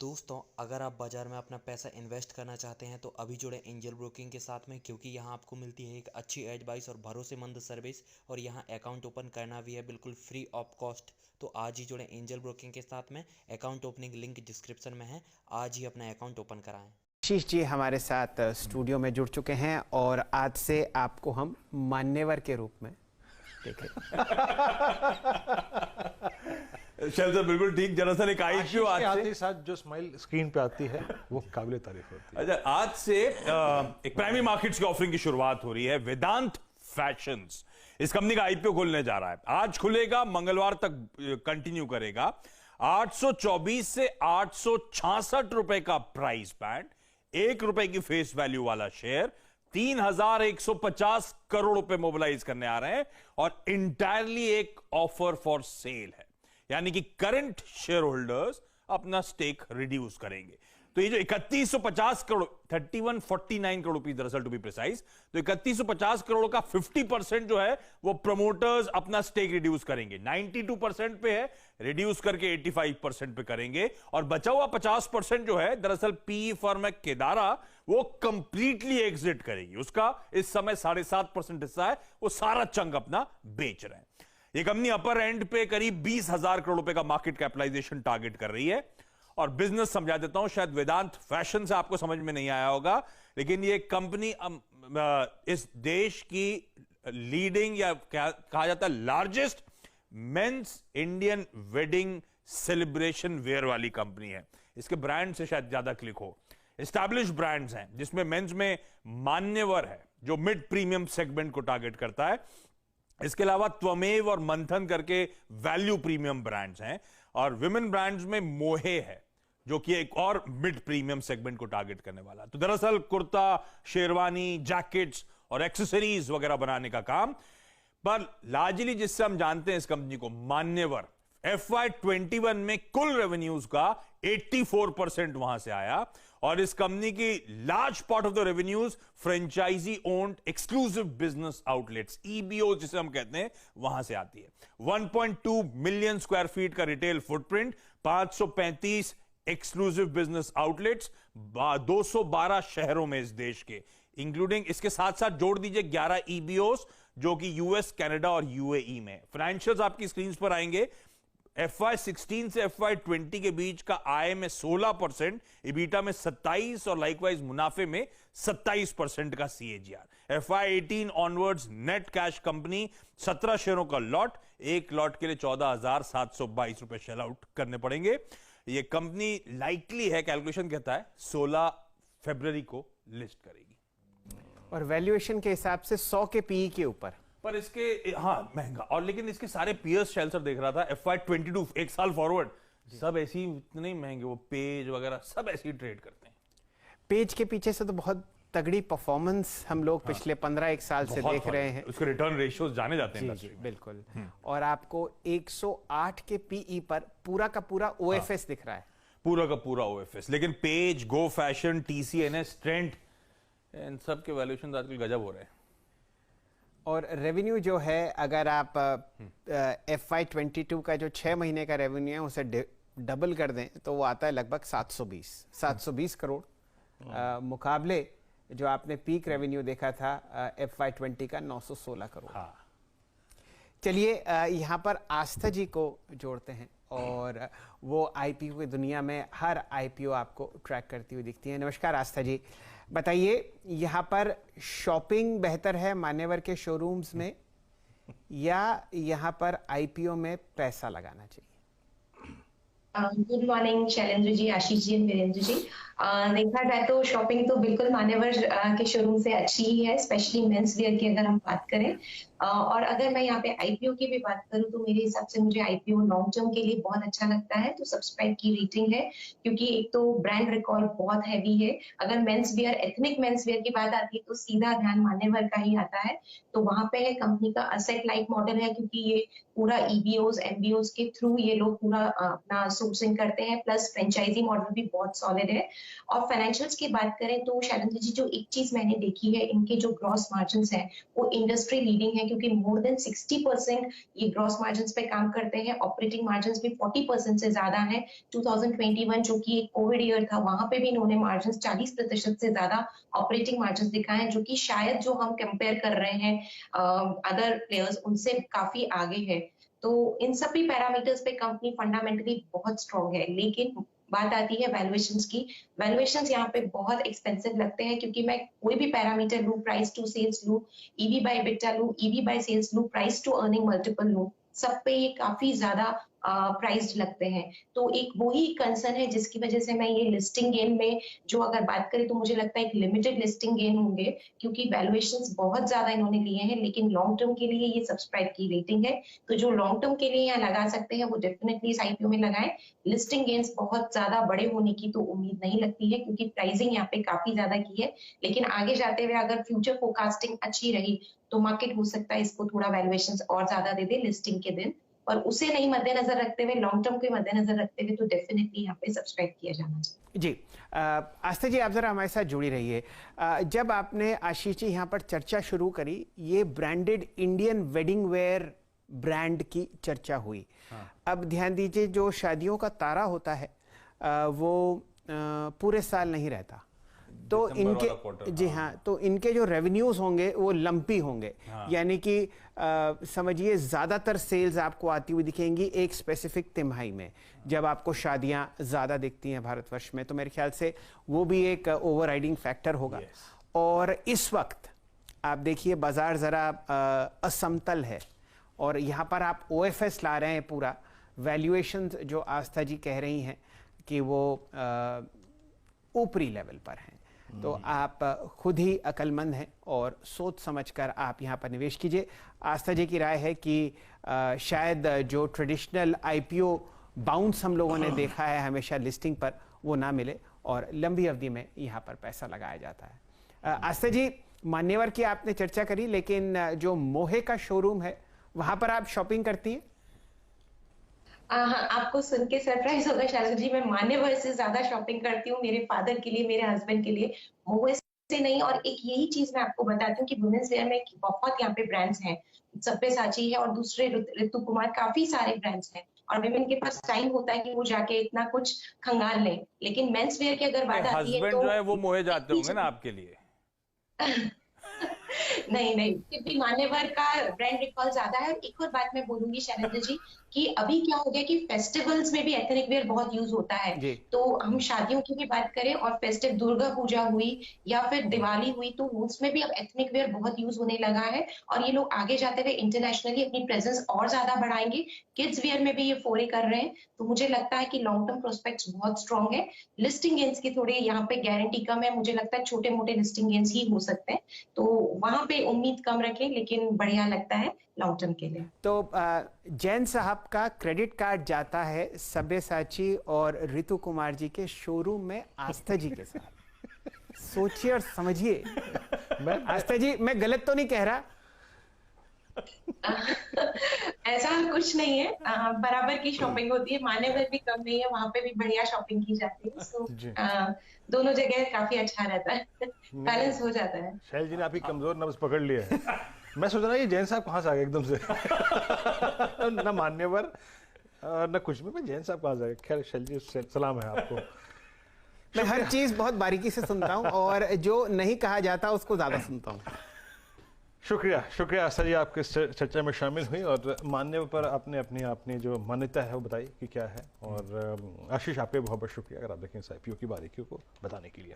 दोस्तों, अगर आप बाज़ार में अपना पैसा इन्वेस्ट करना चाहते हैं तो अभी जुड़े एंजल ब्रोकिंग के साथ में, क्योंकि यहाँ आपको मिलती है एक अच्छी एडवाइस और भरोसेमंद सर्विस, और यहाँ अकाउंट ओपन करना भी है बिल्कुल फ्री ऑफ कॉस्ट। तो आज ही जुड़े एंजल ब्रोकिंग के साथ में। अकाउंट ओपनिंग लिंक डिस्क्रिप्शन में है। आज ही अपना अकाउंट ओपन कराएं। आशीष जी हमारे साथ स्टूडियो में जुड़ चुके हैं और आज से आपको हम मान्यवर के रूप में देखें। शैल सर बिल्कुल ठीक। दरअसल एक आईपीओ आज से साथ जो स्माइल स्क्रीन पे आती है वो काबिले तारीफ होती है। अच्छा, आज से एक प्राइमरी मार्केट्स की ऑफरिंग की शुरुआत हो रही है। वेदांत फैशंस इस कंपनी का आईपीओ खुलने जा रहा है। आज खुलेगा, मंगलवार तक कंटिन्यू करेगा। 824 से 866 रुपए का प्राइस बैंड, ₹1 की फेस वैल्यू वाला शेयर, 3150 करोड़ रुपए मोबिलाइज करने आ रहे हैं और इंटायरली एक ऑफर फॉर सेल है, यानी कि करंट शेयर होल्डर्स अपना स्टेक रिड्यूस करेंगे। तो ये जो 3150 करोड़, 3149 करोड़ रुपीस दरअसल टू बी प्रिसाइज, तो 3150 करोड़ का 50% जो है वो प्रमोटर्स अपना स्टेक रिड्यूस करेंगे। 92% पे है, रिड्यूस करके 85% पे करेंगे। और बचा हुआ 50% जो है दरअसल पीई फर्म है केदारा, वो कंप्लीटली एग्जिट करेगी। उसका इस समय 7.5% हिस्सा है, वो सारा चंक अपना बेच रहे हैं। ये कंपनी अपर एंड पे करीब 20,000 करोड़ रुपए का मार्केट कैपिटलाइजेशन टारगेट कर रही है। और बिजनेस समझा देता हूं, शायद वेदांत फैशन से आपको समझ में नहीं आया होगा, लेकिन ये कंपनी इस देश की लीडिंग या कहा जाता है largest men's Indian wedding celebration wear वाली कंपनी है। इसके ब्रांड से शायद ज्यादा क्लिक हो। एस्टैब्लिश ब्रांड्स हैं जिसमें मेंस में मान्यवर है जो मिड प्रीमियम सेगमेंट को टारगेट करता है। इसके अलावा त्वमेव और मंथन करके वैल्यू प्रीमियम ब्रांड्स हैं, और विमेन ब्रांड्स में मोहे है जो कि एक और मिड प्रीमियम सेगमेंट को टारगेट करने वाला। तो दरअसल कुर्ता, शेरवानी, जैकेट्स और एक्सेसरीज वगैरह बनाने का काम। पर लार्जली जिससे हम जानते हैं इस कंपनी को, मान्यवर, FY21 में कुल रेवेन्यूज का 84% वहां से आया, और इस कंपनी की large part of the revenues franchise owned exclusive business outlets, EBO जिसे हम कहते हैं, वहां से आती है। 1.2 मिलियन स्क्वायर फीट का retail footprint, 535 exclusive business outlets 212 शहरों में इस देश के, इंक्लूडिंग इसके साथ साथ जोड़ दीजिए 11 EBOs जो कि US, कनाडा और UAE में। फाइनेंशियल्स आपकी स्क्रीन पर आएंगे। FY16 से FY20 के बीच का आय में 16%, इबीटा में 27% और लाइकवाइज मुनाफे में 27% का CAGR। FY18 onwards net cash company, 17 शेयरों का लॉट, एक लॉट के लिए 14,722 रुपए शेल आउट करने पड़ेंगे। ये कंपनी लाइकली है, कैलकुलेशन कहता है 16 फरवरी को लिस्ट करेगी, और वैल्यूएशन के हिसाब से 100 के पीई के ऊपर। पर इसके महंगा, और लेकिन इसके सारे पीयर्स शेल सर देख रहा था FY22 एक साल फॉरवर्ड, सब ऐसी इतने महंगे, वो पेज वगैरह सब ऐसे ही ट्रेड करते हैं। पेज के पीछे से तो बहुत तगड़ी परफॉर्मेंस हम लोग पिछले 15-1 साल से देख रहे हैं। उसके रिटर्न रेशियोज जाने जाते हैं जी, बिल्कुल। और आपको 108 के पीई पर पूरा का पूरा OFS दिख रहा है, पूरा का पूरा OFS। लेकिन पेज, गो फैशन, TCNS, ट्रेंड, इन सब के वैल्यूएशन आजकल गजब हो रहे हैं। और रेवेन्यू जो है, अगर आप FY22 का जो 6 महीने का रेवेन्यू है उसे डबल कर दें तो वो आता है लगभग 720 करोड़, मुकाबले जो आपने पीक रेवेन्यू देखा था FY20 का 916 करोड़। चलिए यहाँ पर आस्था जी को जोड़ते हैं, और वो IPO की दुनिया में हर IPO आपको ट्रैक करती हुई दिखती है। नमस्कार आस्था जी, बताइए यहाँ पर शॉपिंग बेहतर है मान्यवर के शोरूम्स में, या यहाँ पर IPO में पैसा लगाना चाहिए? Good morning Shailendra ji, Ashish ji, Virendra ji. देखा जाए तो शॉपिंग तो बिल्कुल मान्यवर के शोरूम से अच्छी ही है, स्पेशली मेंस वियर की अगर हम बात करें। और अगर मैं यहाँ पे IPO की भी बात करूँ तो मेरे हिसाब से मुझे IPO लॉन्ग टर्म के लिए बहुत अच्छा लगता है। तो सब्सक्राइब की रेटिंग है, क्योंकि एक तो ब्रांड रिकॉर्ड बहुत हैवी है। अगर men's wear, ethnic men's wear की बात आती है तो सीधा ध्यान मान्यवर का ही आता है। तो वहां पे कंपनी का असेट लाइट मॉडल है, क्योंकि ये पूरा EBOs, MBOs के थ्रू ये लोग पूरा अपना सोर्सिंग करते हैं, प्लस फ्रेंचाइजी मॉडल भी बहुत सॉलिड है। और फाइनेंशियल्स की बात करें तो शैलेंद्र जी, जो एक चीज मैंने देखी है, इनके जो ग्रॉस मार्जिन्स हैं वो इंडस्ट्री लीडिंग है, क्योंकि मोर देन 60% ये ग्रॉस मार्जिन पे काम करते हैं। ऑपरेटिंग मार्जिन भी 40% से ज्यादा है। 2021 जो कि एक कोविड ईयर था, वहां पे भी इन्होंने मार्जिन 40% से ज्यादा ऑपरेटिंग मार्जिन दिखाए हैं, जो कि शायद जो हम कंपेयर कर रहे हैं अदर प्लेयर्स उनसे काफी आगे है। तो इन सभी पैरामीटर्स पे कंपनी फंडामेंटली बहुत स्ट्रॉन्ग है। लेकिन बात आती है वैल्यूएशंस की। वैल्यूएशंस यहाँ पे बहुत एक्सपेंसिव लगते हैं, क्योंकि मैं कोई भी पैरामीटर लूं, प्राइस टू सेल्स लूं, ईवी बाय बिटा लूं, ईवी बाय सेल्स लूं, प्राइस टू अर्निंग मल्टीपल लूं, सब पे ये काफी ज्यादा प्राइस्ड लगते हैं। तो एक वही कंसर्न है जिसकी वजह से मैं ये लिस्टिंग गेन में जो अगर बात करें तो मुझे लगता है एक लिमिटेड लिस्टिंग गेन होंगे, क्योंकि वैल्यूएशंस बहुत ज्यादा इन्होंने लिए हैं। लेकिन लॉन्ग टर्म के लिए ये सब्सक्राइब की रेटिंग है, तो जो लॉन्ग टर्म के लिए यहाँ लगा सकते हैं वो डेफिनेटली इस आईपीओ में लगाएं। लिस्टिंग गेन्स बहुत ज्यादा बड़े होने की तो उम्मीद नहीं लगती है, क्योंकि प्राइसिंग यहाँ पे काफी ज्यादा की है। लेकिन आगे जाते हुए अगर फ्यूचर फोरकास्टिंग अच्छी रही तो मार्केट हो सकता है इसको थोड़ा वैल्यूएशंस और ज्यादा दे दे लिस्टिंग के दिन, और उसे नहीं मद्देनजर रखते हुए, लॉन्ग टर्म के मद्देनजर रखते हुए तो डेफिनेटली यहाँ पे सब्सक्राइब किया जाना चाहिए। जी आस्था जी, आप जरा हमारे साथ जुड़ी रहिए। जब आपने आशीष जी यहाँ पर चर्चा शुरू करी, ये branded Indian wedding where brand की चर्चा हुई। अब ध्यान दीजिए, जो शादियों का तारा होता है वो पूरे साल नहीं रहता, तो इनके जी हाँ, तो इनके जो रेवेन्यूज होंगे वो लंपी होंगे। यानी कि समझिए ज़्यादातर सेल्स आपको आती हुई दिखेंगी एक स्पेसिफिक तिमाही में, जब आपको शादियां ज़्यादा दिखती हैं भारतवर्ष में, तो मेरे ख्याल से वो भी एक ओवरराइडिंग फैक्टर होगा। और इस वक्त आप देखिए बाजार ज़रा असमतल है, और यहाँ पर आप OFS ला रहे हैं पूरा। वैल्यूएशन जो आस्था जी कह रही हैं कि वो ऊपरी लेवल पर हैं, तो आप खुद ही अक्लमंद हैं और सोच समझकर आप यहाँ पर निवेश कीजिए। आस्था जी की राय है कि शायद जो ट्रेडिशनल IPO बाउंस हम लोगों ने देखा है हमेशा लिस्टिंग पर, वो ना मिले और लंबी अवधि में यहाँ पर पैसा लगाया जाता है। आस्था जी, मान्यवर की आपने चर्चा करी, लेकिन जो मोहे का शोरूम है वहाँ पर आप शॉपिंग करती हैं? हाँ, आपको सुन के सरप्राइज होगा शायद जी, मैं मान्यवर से ज्यादा शॉपिंग करती हूँ मेरे फादर के लिए, मेरे हस्बैंड के लिए, मोहे से नहीं। और एक यही चीज मैं आपको बताती हूँ कि वुमेन्स वेयर में बहुत यहाँ पे ब्रांड्स हैं, सब्यसाची है और दूसरे ऋतु कुमार, काफी सारे ब्रांड्स हैं, और विमेन के पास टाइम होता है कि वो जाके इतना कुछ खंगाल लें। लेकिन मेंस वेयर की अगर बात आती है हस्बैंड तो जो है वो मोहे जाते होंगे ना आपके लिए। नहीं, फिर भी मान्यवर का ब्रांड रिकॉल ज्यादा है। एक और बात मैं बोलूंगी शैलेंद्र जी, कि अभी क्या हो गया कि फेस्टिवल्स में भी एथनिक वेयर बहुत यूज होता है। तो हम शादियों की भी बात करें और फेस्टिव दुर्गा पूजा हुई या फिर दिवाली हुई, तो उसमें भी अब एथनिक वेयर बहुत यूज होने लगा है, और ये लोग आगे जाते हुए इंटरनेशनली अपनी प्रेजेंस और ज्यादा बढ़ाएंगे। किड्स वेयर में भी ये फोरे कर रहे हैं, तो मुझे लगता है कि लॉन्ग टर्म प्रोस्पेक्ट्स बहुत स्ट्रॉन्ग है। लिस्टिंग गेन्स की थोड़ी यहाँ पे गारंटी कम है, मुझे लगता है छोटे मोटे लिस्टिंग गेन्स ही हो सकते हैं, तो वहां पे उम्मीद कम रखें, लेकिन बढ़िया लगता है लॉन्ग टर्म के लिए। तो जैन साहब का क्रेडिट कार्ड जाता है सब्यसाची और ऋतु कुमार जी के शोरूम में आस्था जी के साथ। सोचिए और समझिए। आस्था जी, मैं गलत तो नहीं कह रहा? ऐसा कुछ नहीं है, बराबर की शॉपिंग होती है, मान्यवर भी कम नहीं है, वहां पे भी बढ़िया शॉपिंग की जाती है। सो दोनों जगह काफी अच्छा रहता है, बैलेंस हो जाता है। शैल जी ने आपकी कमजोर नब्ज पकड़ लिया है। मैं सोच रहा ये जैन साहब कहाँ से आ गए एकदम से। ना मान्यवर ना कुछ भी, मैं जैन साहब कहाँ से आ गए। खैर शैल जी, सलाम है आपको। मैं हर चीज बहुत बारीकी से सुनता हूँ, और जो नहीं कहा जाता उसको ज्यादा सुनता हूँ। शुक्रिया आस्था जी, आपके चर्चा में शामिल हुई और मान्यवर पर आपने अपनी जो मान्यता है वो बताई कि क्या है। और आशीष, आपके बहुत बहुत शुक्रिया अगर आप देखें इस IPO की बारीकियों को बताने के लिए।